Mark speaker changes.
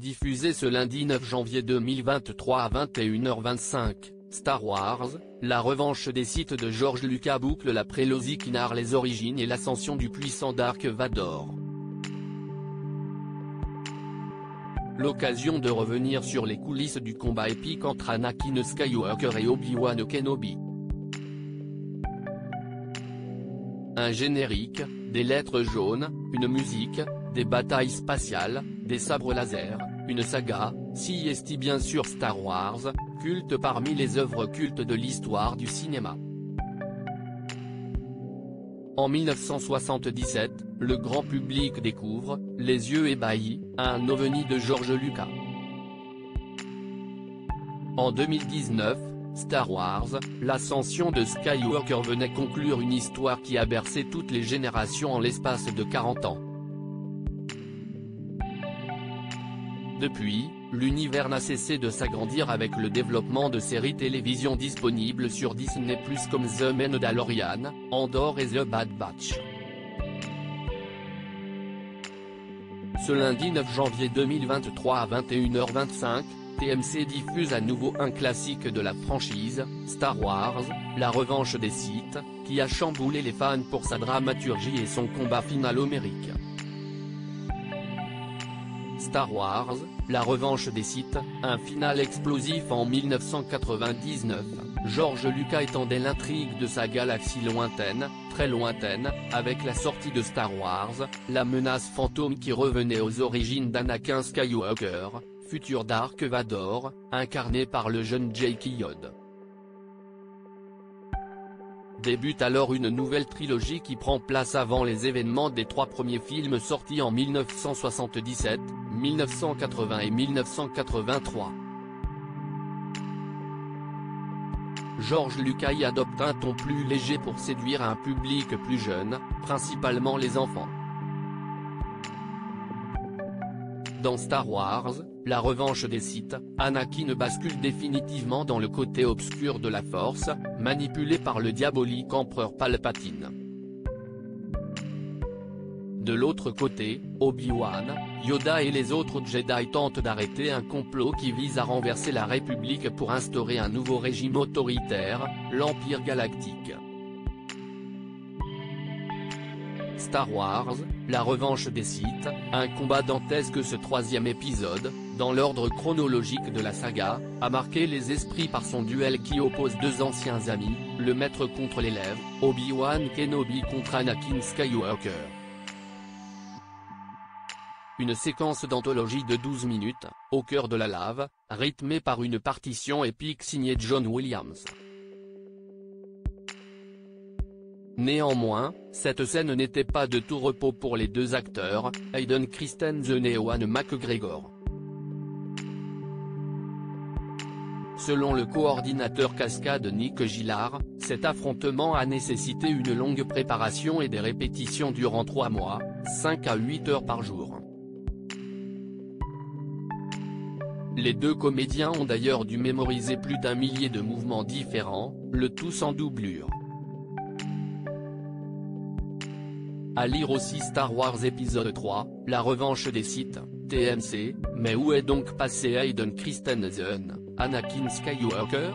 Speaker 1: diffusé ce lundi 9 janvier 2023 à 21h25, Star Wars, la revanche des Sith de George Lucas boucle la prélogie qui narre les origines et l'ascension du puissant Dark Vador. L'occasion de revenir sur les coulisses du combat épique entre Anakin Skywalker et Obi-Wan Kenobi. Un générique, des lettres jaunes, une musique, des batailles spatiales, des sabres laser, une saga, si est bien sûr Star Wars, culte parmi les œuvres cultes de l'histoire du cinéma. En 1977, le grand public découvre, les yeux ébahis, un ovni de George Lucas. En 2019, Star Wars, l'ascension de Skywalker venait conclure une histoire qui a bercé toutes les générations en l'espace de 40 ans. Depuis, l'univers n'a cessé de s'agrandir avec le développement de séries télévision disponibles sur Disney+ comme The Mandalorian, Andor et The Bad Batch. Ce lundi 9 janvier 2023 à 21h25, TMC diffuse à nouveau un classique de la franchise, Star Wars, la revanche des Sith, qui a chamboulé les fans pour sa dramaturgie et son combat final homérique. Star Wars, la revanche des Sith, un final explosif en 1999, George Lucas étendait l'intrigue de sa galaxie lointaine, très lointaine, avec la sortie de Star Wars, la menace fantôme qui revenait aux origines d'Anakin Skywalker, futur Dark Vador, incarné par le jeune Jake Lloyd. Débute alors une nouvelle trilogie qui prend place avant les événements des trois premiers films sortis en 1977, 1980 et 1983. George Lucas y adopte un ton plus léger pour séduire un public plus jeune, principalement les enfants. Dans Star Wars, la revanche des Sith, Anakin bascule définitivement dans le côté obscur de la Force, manipulé par le diabolique empereur Palpatine. De l'autre côté, Obi-Wan, Yoda et les autres Jedi tentent d'arrêter un complot qui vise à renverser la République pour instaurer un nouveau régime autoritaire, l'Empire Galactique. Star Wars, la revanche des Sith, un combat dantesque. Ce troisième épisode, dans l'ordre chronologique de la saga, a marqué les esprits par son duel qui oppose deux anciens amis, le maître contre l'élève, Obi-Wan Kenobi contre Anakin Skywalker. Une séquence d'anthologie de 12 minutes, au cœur de la lave, rythmée par une partition épique signée John Williams. Néanmoins, cette scène n'était pas de tout repos pour les deux acteurs, Hayden Christensen et Ewan McGregor. Selon le coordinateur cascade Nick Gillard, cet affrontement a nécessité une longue préparation et des répétitions durant 3 mois, 5 à 8 heures par jour. Les deux comédiens ont d'ailleurs dû mémoriser plus d'1 millier de mouvements différents, le tout sans doublure. À lire aussi Star Wars épisode 3, la revanche des Sith, TMC, mais où est donc passé Hayden Christensen, Anakin Skywalker ?